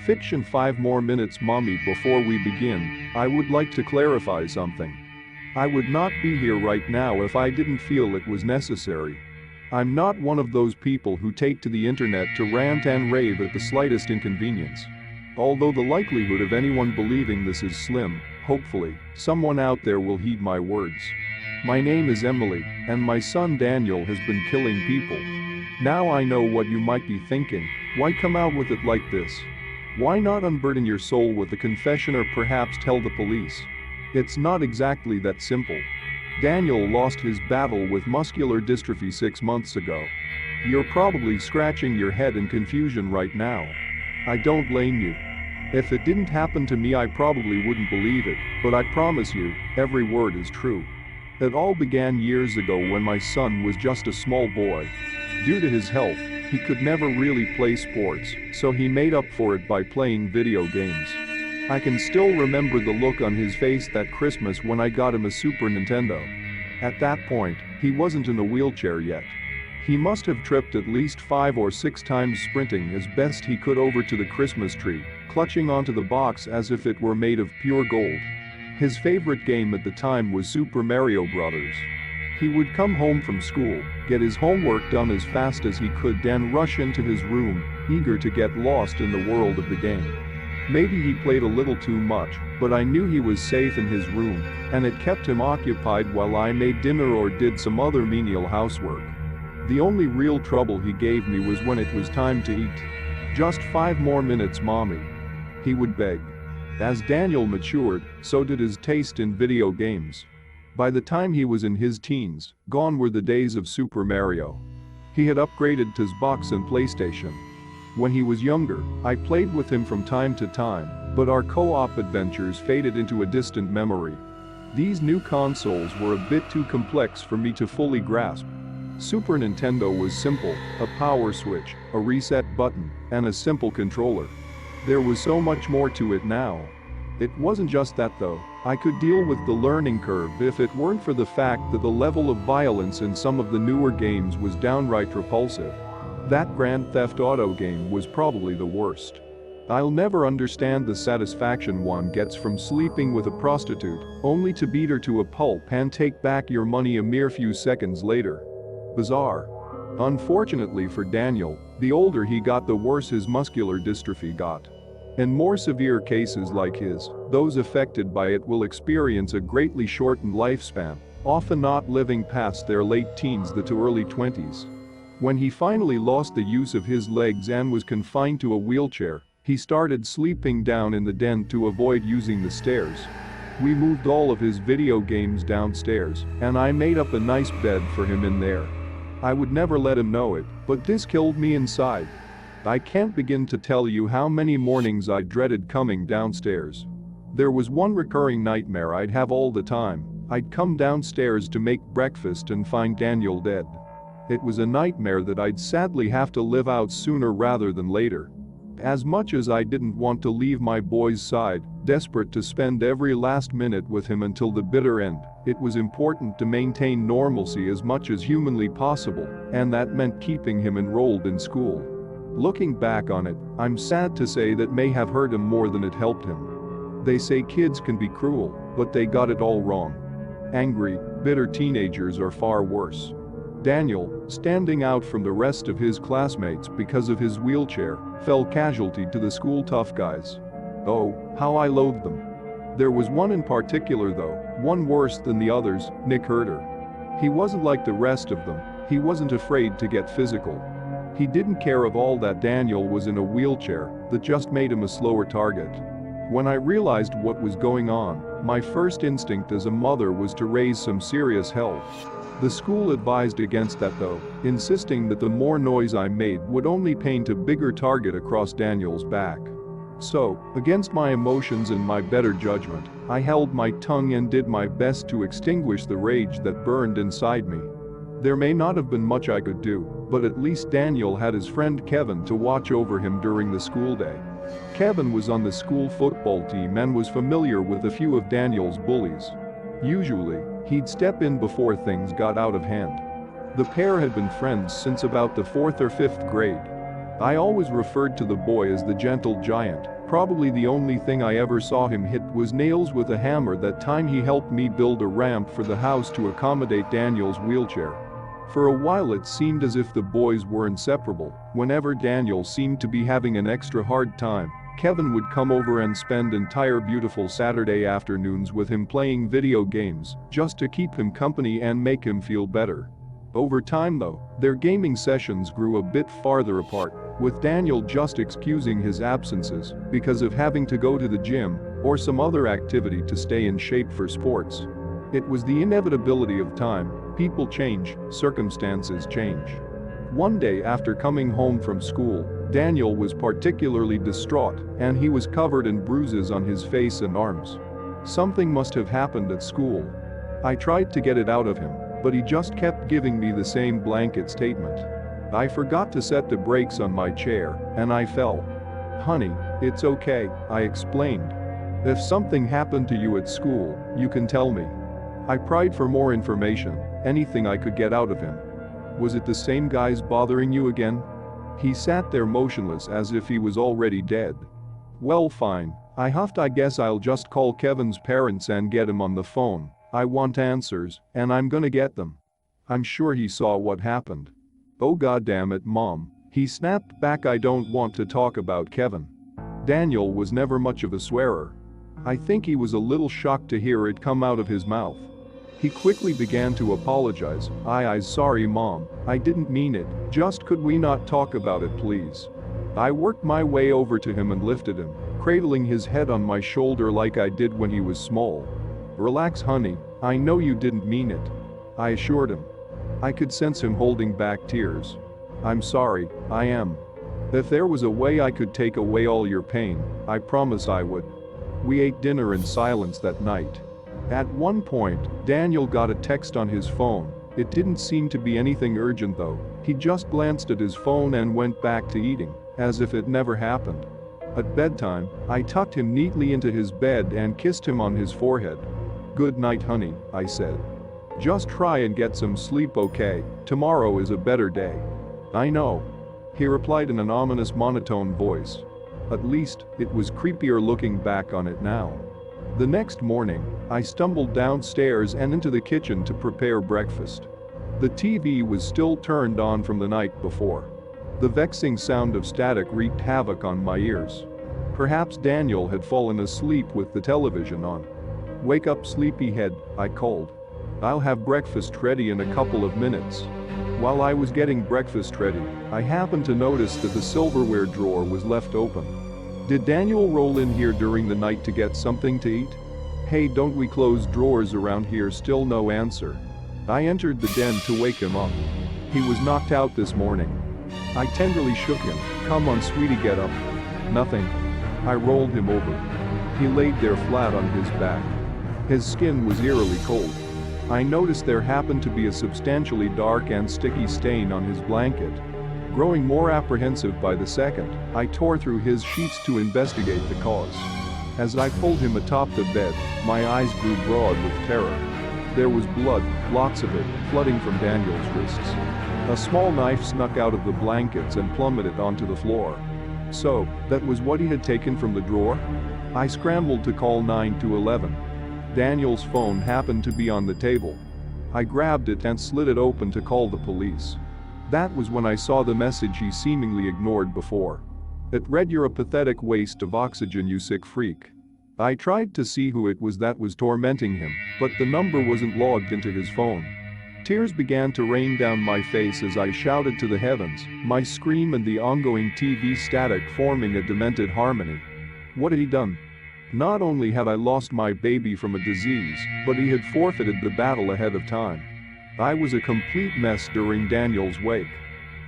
Fiction. 5 more minutes, mommy. Before we begin, I would like to clarify something. I would not be here right now if I didn't feel it was necessary. I'm not one of those people who take to the internet to rant and rave at the slightest inconvenience. Although the likelihood of anyone believing this is slim, hopefully, someone out there will heed my words. My name is Emily, and my son Daniel has been killing people. Now I know what you might be thinking. Why come out with it like this? Why not unburden your soul with a confession or perhaps tell the police? It's not exactly that simple. Daniel lost his battle with muscular dystrophy 6 months ago. You're probably scratching your head in confusion right now. I don't blame you. If it didn't happen to me, I probably wouldn't believe it, but I promise you, every word is true. It all began years ago when my son was just a small boy. Due to his health, he could never really play sports, so he made up for it by playing video games. I can still remember the look on his face that Christmas when I got him a Super Nintendo. At that point, he wasn't in a wheelchair yet. He must have tripped at least 5 or 6 times sprinting as best he could over to the Christmas tree, clutching onto the box as if it were made of pure gold. His favorite game at the time was Super Mario Bros. He would come home from school, get his homework done as fast as he could, then rush into his room, eager to get lost in the world of the game. Maybe he played a little too much, but I knew he was safe in his room, and it kept him occupied while I made dinner or did some other menial housework. The only real trouble he gave me was when it was time to eat. Just 5 more minutes, mommy. He would beg. As Daniel matured, so did his taste in video games. By the time he was in his teens, gone were the days of Super Mario. He had upgraded to Xbox and PlayStation. When he was younger, I played with him from time to time, but our co-op adventures faded into a distant memory. These new consoles were a bit too complex for me to fully grasp. Super Nintendo was simple, a power switch, a reset button, and a simple controller. There was so much more to it now. It wasn't just that though. I could deal with the learning curve if it weren't for the fact that the level of violence in some of the newer games was downright repulsive. That Grand Theft Auto game was probably the worst. I'll never understand the satisfaction one gets from sleeping with a prostitute, only to beat her to a pulp and take back your money a mere few seconds later. Bizarre. Unfortunately for Daniel, the older he got, the worse his muscular dystrophy got. In more severe cases like his, those affected by it will experience a greatly shortened lifespan, often not living past their late teens to early 20s. When he finally lost the use of his legs and was confined to a wheelchair, he started sleeping down in the den to avoid using the stairs. We moved all of his video games downstairs, and I made up a nice bed for him in there. I would never let him know it, but this killed me inside. I can't begin to tell you how many mornings I dreaded coming downstairs. There was one recurring nightmare I'd have all the time. I'd come downstairs to make breakfast and find Daniel dead. It was a nightmare that I'd sadly have to live out sooner rather than later. As much as I didn't want to leave my boy's side, desperate to spend every last minute with him until the bitter end, it was important to maintain normalcy as much as humanly possible, and that meant keeping him enrolled in school. Looking back on it, I'm sad to say that may have hurt him more than it helped him. They say kids can be cruel, but they got it all wrong. Angry, bitter teenagers are far worse. Daniel, standing out from the rest of his classmates because of his wheelchair, fell casualty to the school tough guys. Oh, how I loathed them. There was one in particular though, one worse than the others, Nick Herder. He wasn't like the rest of them, he wasn't afraid to get physical. He didn't care of all that Daniel was in a wheelchair, that just made him a slower target. When I realized what was going on, my first instinct as a mother was to raise some serious hell. The school advised against that though, insisting that the more noise I made would only paint a bigger target across Daniel's back. So, against my emotions and my better judgment, I held my tongue and did my best to extinguish the rage that burned inside me. There may not have been much I could do, but at least Daniel had his friend Kevin to watch over him during the school day. Kevin was on the school football team and was familiar with a few of Daniel's bullies. Usually, he'd step in before things got out of hand. The pair had been friends since about the 4th or 5th grade. I always referred to the boy as the gentle giant. Probably the only thing I ever saw him hit was nails with a hammer that time he helped me build a ramp for the house to accommodate Daniel's wheelchair. For a while it seemed as if the boys were inseparable. Whenever Daniel seemed to be having an extra hard time, Kevin would come over and spend entire beautiful Saturday afternoons with him playing video games, just to keep him company and make him feel better. Over time though, their gaming sessions grew a bit farther apart, with Daniel just excusing his absences because of having to go to the gym or some other activity to stay in shape for sports. It was the inevitability of time. People change, circumstances change. One day after coming home from school, Daniel was particularly distraught and he was covered in bruises on his face and arms. Something must have happened at school. I tried to get it out of him, but he just kept giving me the same blanket statement. I forgot to set the brakes on my chair, and I fell. "Honey, it's okay," I explained. "If something happened to you at school, you can tell me." I pried for more information, anything I could get out of him. "Was it the same guys bothering you again?" He sat there motionless as if he was already dead. "Well, fine," I huffed. "I guess I'll just call Kevin's parents and get him on the phone. I want answers, and I'm gonna get them. I'm sure he saw what happened." "Oh goddamn it, Mom," he snapped back. "I don't want to talk about Kevin." Daniel was never much of a swearer. I think he was a little shocked to hear it come out of his mouth. He quickly began to apologize. I'm sorry, Mom, I didn't mean it, just could we not talk about it please?" I worked my way over to him and lifted him, cradling his head on my shoulder like I did when he was small. "Relax, honey, I know you didn't mean it," I assured him. I could sense him holding back tears. "I'm sorry, I am. If there was a way I could take away all your pain, I promise I would." We ate dinner in silence that night. At one point, Daniel got a text on his phone. It didn't seem to be anything urgent though. He just glanced at his phone and went back to eating, as if it never happened. At bedtime, I tucked him neatly into his bed and kissed him on his forehead. "Good night, honey," I said. "Just try and get some sleep, okay? Tomorrow is a better day." "I know," he replied in an ominous monotone voice. At least, it was creepier looking back on it now. The next morning, I stumbled downstairs and into the kitchen to prepare breakfast. The TV was still turned on from the night before. The vexing sound of static wreaked havoc on my ears. Perhaps Daniel had fallen asleep with the television on. "Wake up, sleepyhead," I called. "I'll have breakfast ready in a couple of minutes." While I was getting breakfast ready, I happened to notice that the silverware drawer was left open. Did Daniel roll in here during the night to get something to eat? "Hey, don't we close drawers around here?" Still no answer. I entered the den to wake him up. He was knocked out this morning. I tenderly shook him. "Come on, sweetie, get up." Nothing. I rolled him over. He laid there flat on his back. His skin was eerily cold. I noticed there happened to be a substantially dark and sticky stain on his blanket. Growing more apprehensive by the second, I tore through his sheets to investigate the cause. As I pulled him atop the bed, my eyes grew broad with terror. There was blood, lots of it, flooding from Daniel's wrists. A small knife snuck out of the blankets and plummeted onto the floor. So, that was what he had taken from the drawer? I scrambled to call 911. Daniel's phone happened to be on the table. I grabbed it and slid it open to call the police. That was when I saw the message he seemingly ignored before. It read, "You're a pathetic waste of oxygen, you sick freak." I tried to see who it was that was tormenting him, but the number wasn't logged into his phone. Tears began to rain down my face as I shouted to the heavens, my scream and the ongoing TV static forming a demented harmony. What had he done? Not only had I lost my baby from a disease, but he had forfeited the battle ahead of time. I was a complete mess during Daniel's wake.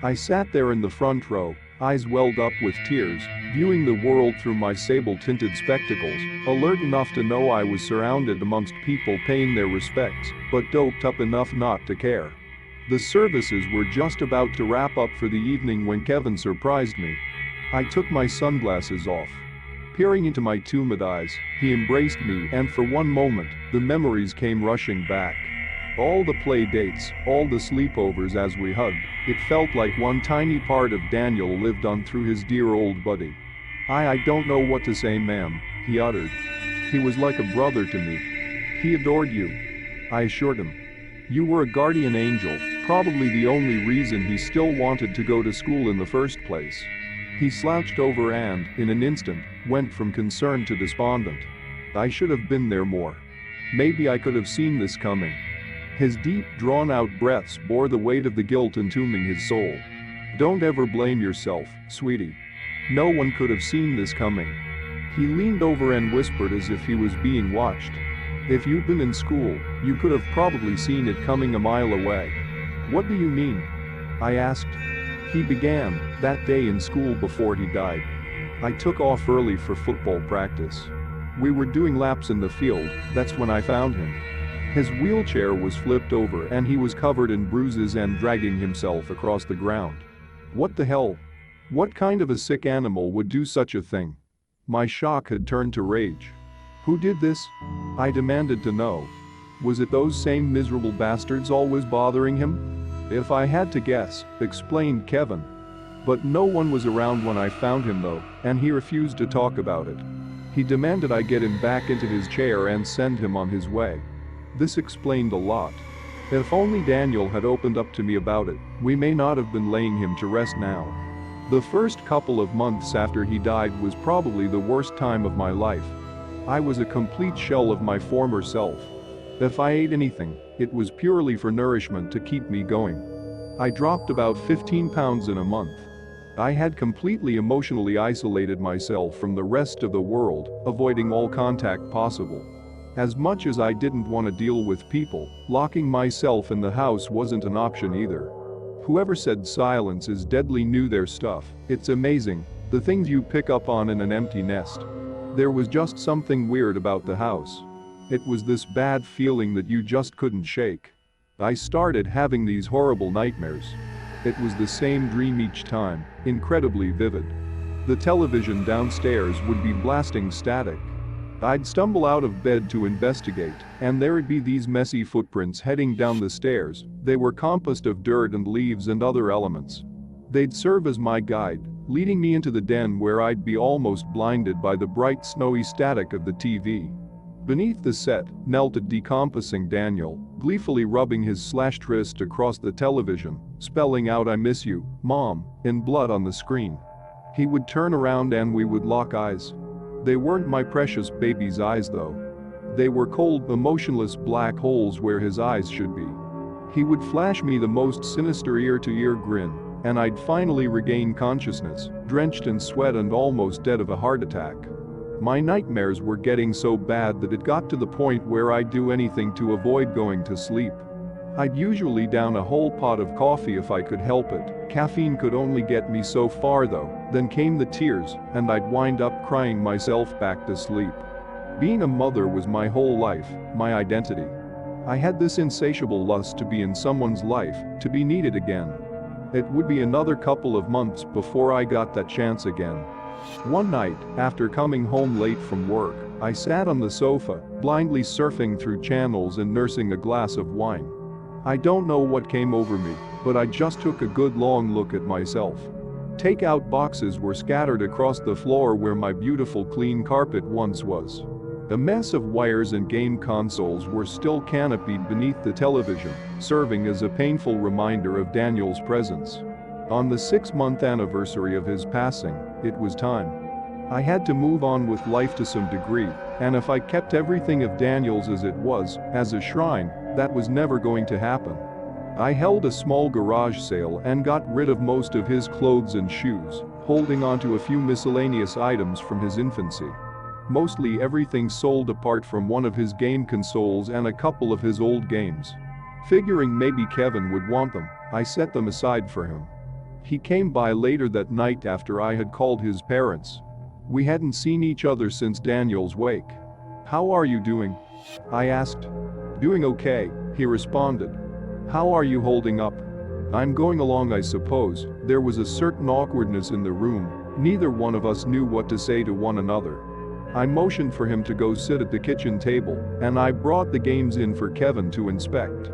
I sat there in the front row, eyes welled up with tears, viewing the world through my sable-tinted spectacles, alert enough to know I was surrounded amongst people paying their respects, but doped up enough not to care. The services were just about to wrap up for the evening when Kevin surprised me. I took my sunglasses off. Peering into my tumid eyes, he embraced me, and for one moment, the memories came rushing back. All the play dates, all the sleepovers as we hugged, it felt like one tiny part of Daniel lived on through his dear old buddy. I don't know what to say, ma'am, he uttered. He was like a brother to me. He adored you, I assured him. You were a guardian angel, probably the only reason he still wanted to go to school in the first place. He slouched over and, in an instant, went from concerned to despondent. I should have been there more. Maybe I could have seen this coming. His deep, drawn-out breaths bore the weight of the guilt entombing his soul. Don't ever blame yourself, sweetie. No one could have seen this coming. He leaned over and whispered as if he was being watched. If you'd been in school, you could have probably seen it coming a mile away. What do you mean? I asked. He began, that day in school before he died. I took off early for football practice. We were doing laps in the field, that's when I found him. His wheelchair was flipped over and he was covered in bruises and dragging himself across the ground. What the hell? What kind of a sick animal would do such a thing? My shock had turned to rage. Who did this? I demanded to know. Was it those same miserable bastards always bothering him? If I had to guess, explained Kevin. But no one was around when I found him though, and he refused to talk about it. He demanded I get him back into his chair and send him on his way. This explained a lot. If only Daniel had opened up to me about it, we may not have been laying him to rest now. The first couple of months after he died was probably the worst time of my life. I was a complete shell of my former self. If I ate anything, it was purely for nourishment to keep me going. I dropped about 15 pounds in a month. I had completely emotionally isolated myself from the rest of the world, avoiding all contact possible. As much as I didn't want to deal with people, locking myself in the house wasn't an option either. Whoever said silence is deadly knew their stuff. It's amazing, the things you pick up on in an empty nest. There was just something weird about the house. It was this bad feeling that you just couldn't shake. I started having these horrible nightmares. It was the same dream each time, incredibly vivid. The television downstairs would be blasting static. I'd stumble out of bed to investigate, and there'd be these messy footprints heading down the stairs. They were composed of dirt and leaves and other elements. They'd serve as my guide, leading me into the den where I'd be almost blinded by the bright snowy static of the TV. Beneath the set knelt a decomposing Daniel, gleefully rubbing his slashed wrist across the television, spelling out "I miss you, Mom," in blood on the screen. He would turn around and we would lock eyes. They weren't my precious baby's eyes though. They were cold, emotionless black holes where his eyes should be. He would flash me the most sinister ear-to-ear grin, and I'd finally regain consciousness, drenched in sweat and almost dead of a heart attack. My nightmares were getting so bad that it got to the point where I'd do anything to avoid going to sleep. I'd usually down a whole pot of coffee if I could help it. Caffeine could only get me so far though, then came the tears, and I'd wind up crying myself back to sleep. Being a mother was my whole life, my identity. I had this insatiable lust to be in someone's life, to be needed again. It would be another couple of months before I got that chance again. One night, after coming home late from work, I sat on the sofa, blindly surfing through channels and nursing a glass of wine. I don't know what came over me, but I just took a good long look at myself. Takeout boxes were scattered across the floor where my beautiful clean carpet once was. A mess of wires and game consoles were still canopied beneath the television, serving as a painful reminder of Daniel's presence. On the 6-month anniversary of his passing, it was time. I had to move on with life to some degree, and if I kept everything of Daniel's as it was, as a shrine, that was never going to happen. I held a small garage sale and got rid of most of his clothes and shoes, holding on to a few miscellaneous items from his infancy. Mostly everything sold apart from one of his game consoles and a couple of his old games. Figuring maybe Kevin would want them, I set them aside for him. He came by later that night after I had called his parents. We hadn't seen each other since Daniel's wake. "How are you doing?" I asked. "Doing okay," he responded. "How are you holding up?" "I'm going along, I suppose." There was a certain awkwardness in the room. Neither one of us knew what to say to one another. I motioned for him to go sit at the kitchen table, and I brought the games in for Kevin to inspect.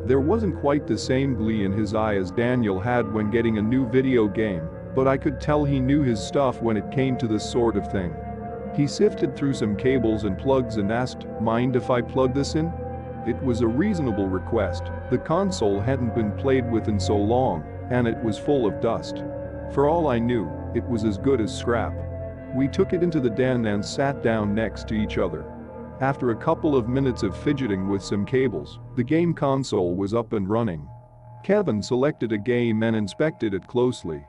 There wasn't quite the same glee in his eye as Daniel had when getting a new video game, but I could tell he knew his stuff when it came to this sort of thing. He sifted through some cables and plugs and asked, "Mind if I plug this in?" It was a reasonable request. The console hadn't been played with in so long, and it was full of dust. For all I knew, it was as good as scrap. We took it into the den and sat down next to each other. After a couple of minutes of fidgeting with some cables, the game console was up and running. Kevin selected a game and inspected it closely.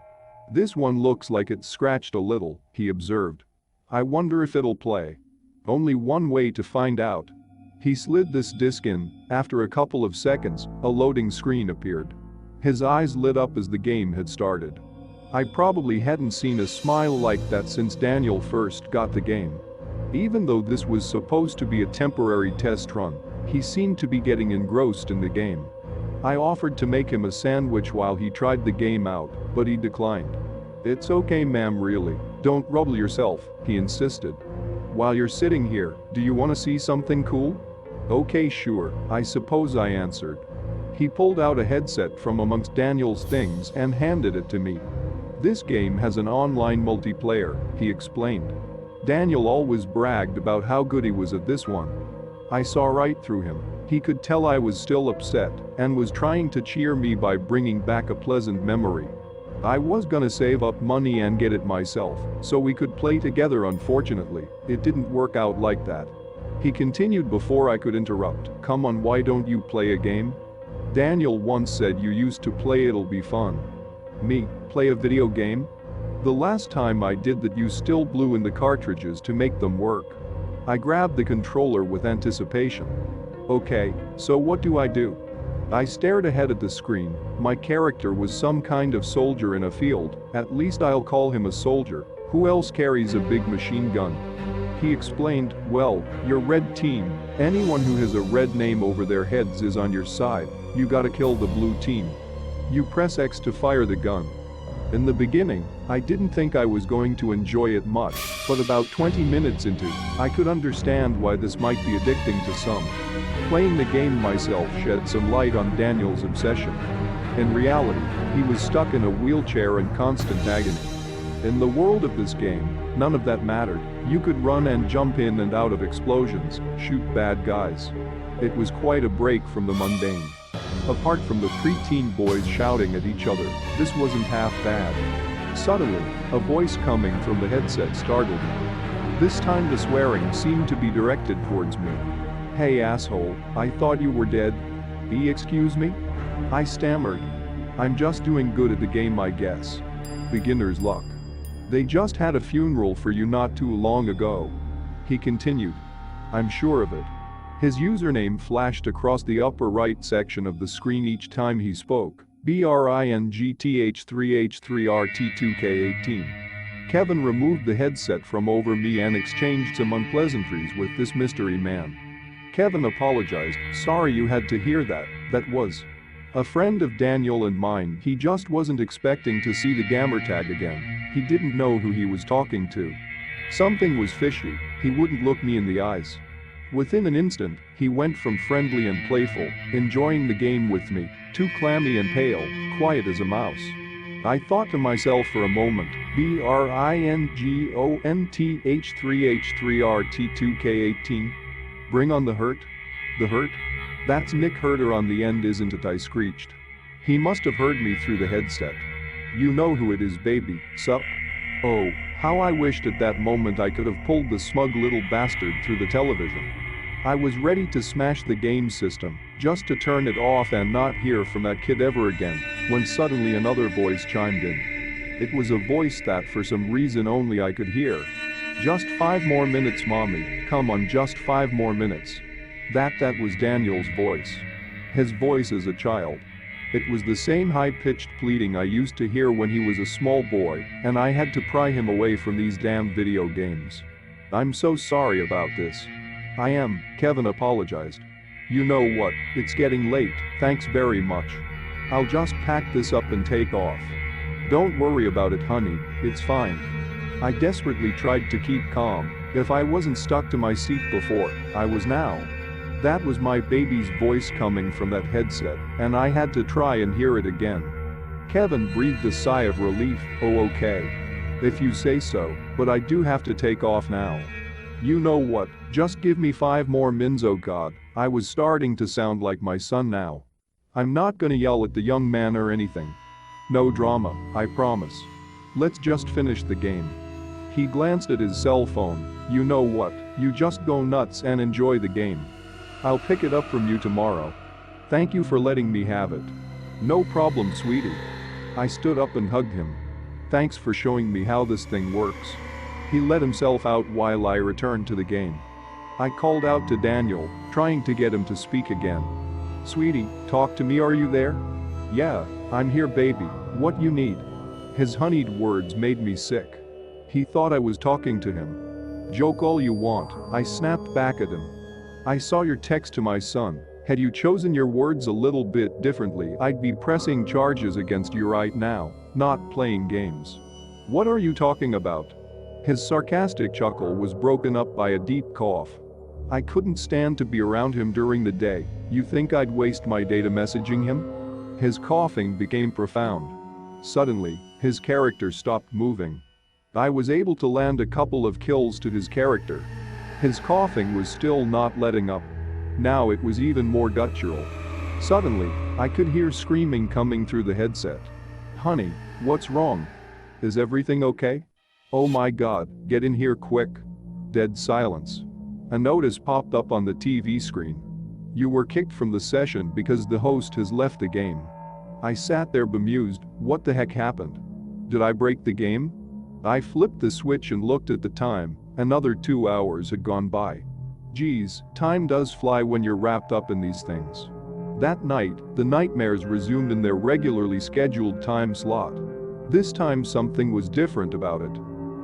"This one looks like it's scratched a little," he observed. "I wonder if it'll play." Only one way to find out. He slid this disc in. After a couple of seconds, a loading screen appeared. His eyes lit up as the game had started. I probably hadn't seen a smile like that since Daniel first got the game. Even though this was supposed to be a temporary test run, he seemed to be getting engrossed in the game. I offered to make him a sandwich while he tried the game out, but he declined. "It's okay, ma'am, really. Don't trouble yourself," he insisted. "While you're sitting here, do you want to see something cool?" "Okay, sure, I suppose," I answered. He pulled out a headset from amongst Daniel's things and handed it to me. "This game has an online multiplayer," he explained. Daniel always bragged about how good he was at this one. I saw right through him. He could tell I was still upset and was trying to cheer me by bringing back a pleasant memory. I was gonna save up money and get it myself, so we could play together. Unfortunately, it didn't work out like that. He continued before I could interrupt. "Come on, why don't you play a game? Daniel once said you used to play, it'll be fun." "Me, play a video game? The last time I did that you still blew in the cartridges to make them work." I grabbed the controller with anticipation. "Okay, so what do I do?" I stared ahead at the screen. My character was some kind of soldier in a field, at least I'll call him a soldier. Who else carries a big machine gun? He explained, "Well, your red team. Anyone who has a red name over their heads is on your side. You gotta kill the blue team. You press X to fire the gun." In the beginning, I didn't think I was going to enjoy it much, but about 20 minutes into, I could understand why this might be addicting to some. Playing the game myself shed some light on Daniel's obsession. In reality, he was stuck in a wheelchair in constant agony. In the world of this game, none of that mattered. You could run and jump in and out of explosions, shoot bad guys. It was quite a break from the mundane. Apart from the preteen boys shouting at each other, this wasn't half bad. Suddenly, a voice coming from the headset startled me. This time the swearing seemed to be directed towards me. "Hey asshole, I thought you were dead." Excuse me?" I stammered. "I'm just doing good at the game, I guess. Beginner's luck. They just had a funeral for you not too long ago." He continued. "I'm sure of it." His username flashed across the upper right section of the screen each time he spoke. BRINGTH3H3RT2K18. Kevin removed the headset from over me and exchanged some unpleasantries with this mystery man. Kevin apologized. "Sorry you had to hear that. That was a friend of Daniel and mine. He just wasn't expecting to see the gamer tag again. He didn't know who he was talking to. Something was fishy. He wouldn't look me in the eyes." Within an instant, he went from friendly and playful, enjoying the game with me, to clammy and pale, quiet as a mouse. I thought to myself for a moment, BRINGONTH3H3RT2K18? Bring on the hurt? The hurt? That's Nick Herter on the end, isn't it? I screeched. He must have heard me through the headset. "You know who it is, baby, sup?" Oh, how I wished at that moment I could have pulled the smug little bastard through the television. I was ready to smash the game system, just to turn it off and not hear from that kid ever again, when suddenly another voice chimed in. It was a voice that for some reason only I could hear. "Just 5 more minutes, mommy, come on, just 5 more minutes." That was Daniel's voice. His voice as a child. It was the same high-pitched pleading I used to hear when he was a small boy, and I had to pry him away from these damn video games. "I'm so sorry about this." "I am," Kevin apologized. "You know what, it's getting late, thanks very much. I'll just pack this up and take off." "Don't worry about it, honey, it's fine." I desperately tried to keep calm. If I wasn't stuck to my seat before, I was now. That was my baby's voice coming from that headset, and I had to try and hear it again. Kevin breathed a sigh of relief. Oh, okay. If you say so, but I do have to take off now. You know what, just give me 5 more minutes. Oh god, I was starting to sound like my son now. I'm not gonna yell at the young man or anything. No drama, I promise. Let's just finish the game. He glanced at his cell phone. You know what, you just go nuts and enjoy the game. I'll pick it up from you tomorrow. Thank you for letting me have it. No problem, sweetie. I stood up and hugged him. Thanks for showing me how this thing works. He let himself out while I returned to the game. I called out to Daniel, trying to get him to speak again. Sweetie, talk to me, are you there? Yeah, I'm here baby, what you need? His honeyed words made me sick. He thought I was talking to him. Joke all you want, I snapped back at him. I saw your text to my son. Had you chosen your words a little bit differently, I'd be pressing charges against you right now, not playing games. What are you talking about? His sarcastic chuckle was broken up by a deep cough. I couldn't stand to be around him during the day. You think I'd waste my day to messaging him? His coughing became profound. Suddenly, his character stopped moving. I was able to land a couple of kills to his character. His coughing was still not letting up. Now it was even more guttural. Suddenly, I could hear screaming coming through the headset. Honey, what's wrong? Is everything okay? Oh my god, get in here quick. Dead silence. A notice popped up on the TV screen. You were kicked from the session because the host has left the game. I sat there bemused. What the heck happened? Did I break the game? I flipped the switch and looked at the time. Another 2 hours had gone by. Geez, time does fly when you're wrapped up in these things. That night, the nightmares resumed in their regularly scheduled time slot. This time something was different about it.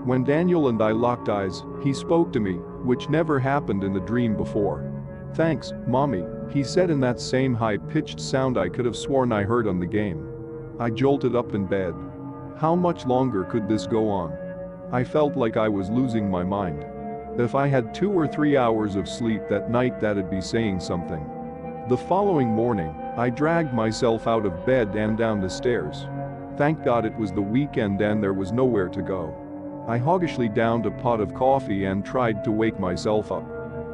When Daniel and I locked eyes, he spoke to me, which never happened in the dream before. Thanks, mommy, he said in that same high-pitched sound I could have sworn I heard on the game. I jolted up in bed. How much longer could this go on? I felt like I was losing my mind. If I had 2 or 3 hours of sleep that night, that'd be saying something. The following morning, I dragged myself out of bed and down the stairs. Thank God it was the weekend and there was nowhere to go. I hoggishly downed a pot of coffee and tried to wake myself up.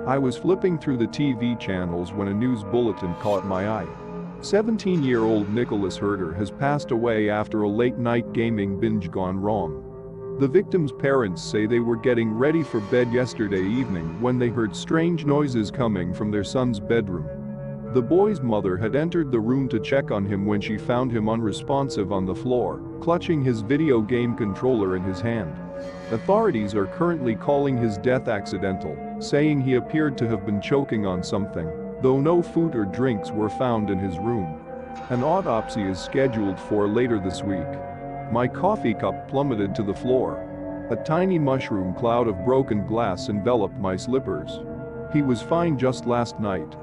I was flipping through the TV channels when a news bulletin caught my eye. 17-year-old Nicholas Herder has passed away after a late-night gaming binge gone wrong. The victim's parents say they were getting ready for bed yesterday evening when they heard strange noises coming from their son's bedroom. The boy's mother had entered the room to check on him when she found him unresponsive on the floor, clutching his video game controller in his hand. Authorities are currently calling his death accidental, saying he appeared to have been choking on something, though no food or drinks were found in his room. An autopsy is scheduled for later this week. My coffee cup plummeted to the floor. A tiny mushroom cloud of broken glass enveloped my slippers. He was fine just last night.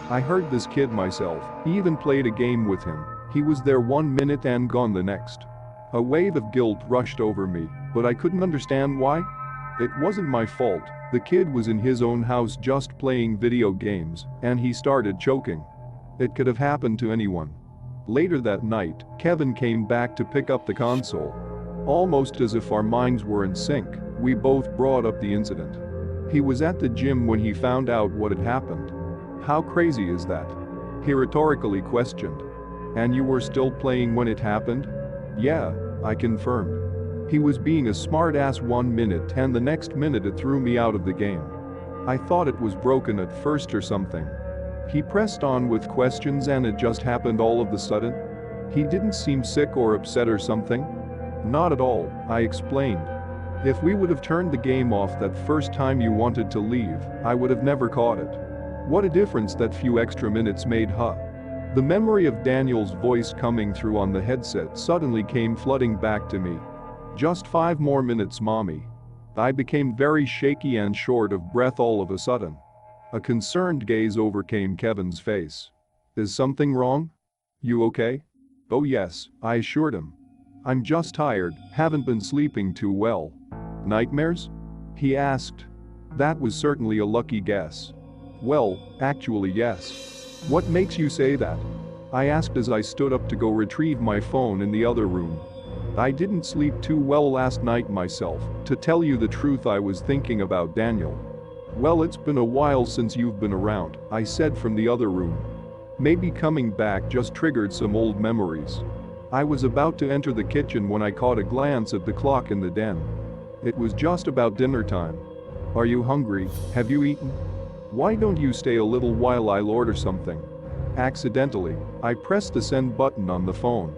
I heard this kid myself, even played a game with him. He was there 1 minute and gone the next. A wave of guilt rushed over me, but I couldn't understand why. It wasn't my fault. The kid was in his own house just playing video games, and he started choking. It could have happened to anyone. Later that night, Kevin came back to pick up the console. Almost as if our minds were in sync, we both brought up the incident. He was at the gym when he found out what had happened. How crazy is that? He rhetorically questioned. And you were still playing when it happened? Yeah, I confirmed. He was being a smartass 1 minute and the next minute it threw me out of the game. I thought it was broken at first or something. He pressed on with questions and it just happened all of a sudden. He didn't seem sick or upset or something. Not at all, I explained. If we would have turned the game off that first time you wanted to leave, I would have never caught it. What a difference that few extra minutes made, huh? The memory of Daniel's voice coming through on the headset suddenly came flooding back to me. Just 5 more minutes, mommy. I became very shaky and short of breath all of a sudden. A concerned gaze overcame Kevin's face. Is something wrong? You okay? Oh yes, I assured him. I'm just tired, haven't been sleeping too well. Nightmares? He asked. That was certainly a lucky guess. Well, actually yes. What makes you say that? I asked as I stood up to go retrieve my phone in the other room. I didn't sleep too well last night myself. To tell you the truth, I was thinking about Daniel. Well, it's been a while since you've been around, I said from the other room. Maybe coming back just triggered some old memories. I was about to enter the kitchen when I caught a glance at the clock in the den. It was just about dinner time. Are you hungry? Have you eaten? Why don't you stay a little while? I'll order something. Accidentally, I pressed the send button on the phone.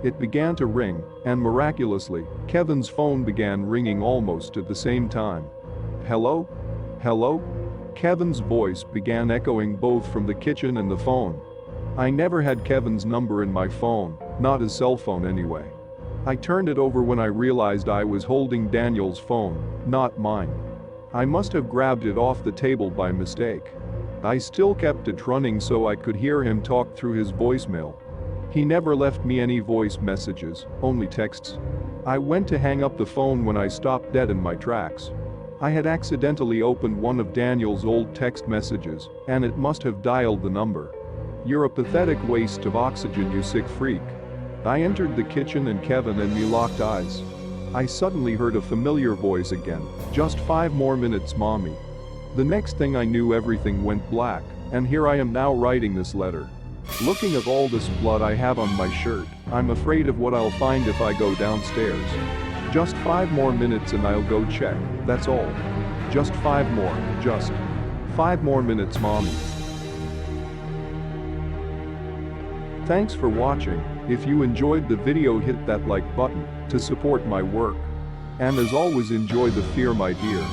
It began to ring, and miraculously, Kevin's phone began ringing almost at the same time. Hello? Hello? Kevin's voice began echoing both from the kitchen and the phone. I never had Kevin's number in my phone, not his cell phone anyway. I turned it over when I realized I was holding Daniel's phone, not mine. I must have grabbed it off the table by mistake. I still kept it running so I could hear him talk through his voicemail. He never left me any voice messages, only texts. I went to hang up the phone when I stopped dead in my tracks. I had accidentally opened one of Daniel's old text messages, and it must have dialed the number. You're a pathetic waste of oxygen, you sick freak. I entered the kitchen and Kevin and me locked eyes. I suddenly heard a familiar voice again. Just 5 more minutes, mommy. The next thing I knew, everything went black, and here I am now writing this letter. Looking at all this blood I have on my shirt, I'm afraid of what I'll find if I go downstairs. Just 5 more minutes and I'll go check, that's all. Just 5 more, just 5 more minutes, mommy. Thanks for watching. If you enjoyed the video, hit that like button to support my work. And as always, enjoy the fear, my dear.